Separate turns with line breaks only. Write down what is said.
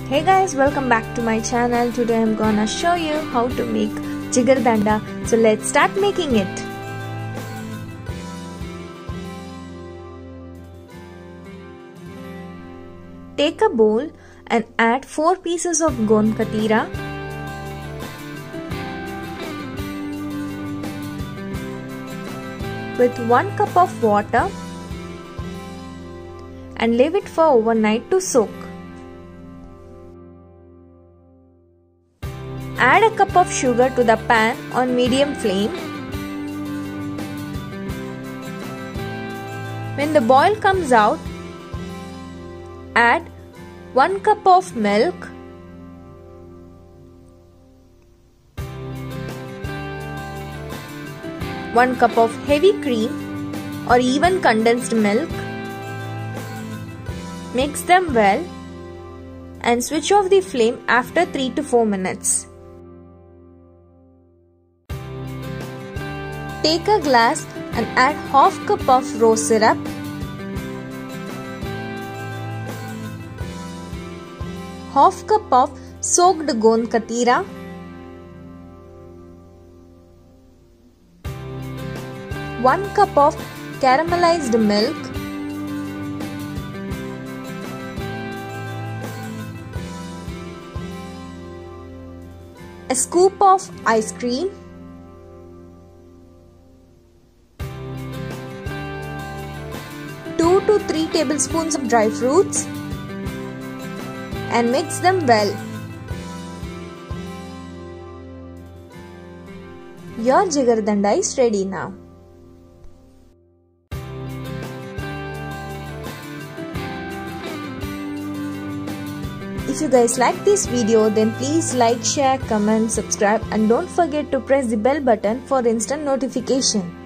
Hey guys, welcome back to my channel. Today I'm gonna show you how to make JIGARTHANDA. So let's start making it. Take a bowl and add 4 pieces of gond katira, with 1 cup of water and leave it for overnight to soak. Add a cup of sugar to the pan on medium flame. When the boil comes out, add 1 cup of milk, one cup of heavy cream or even condensed milk. Mix them well and switch off the flame after 3 to 4 minutes. Take a glass and add half cup of rose syrup, half cup of soaked gond katira, 1 cup of caramelized milk, a scoop of ice cream, two to 3 tablespoons of dry fruits, and mix them well. Your JIGARTHANDA is ready now. If you guys like this video, then please like, share, comment, subscribe, and don't forget to press the bell button for instant notification.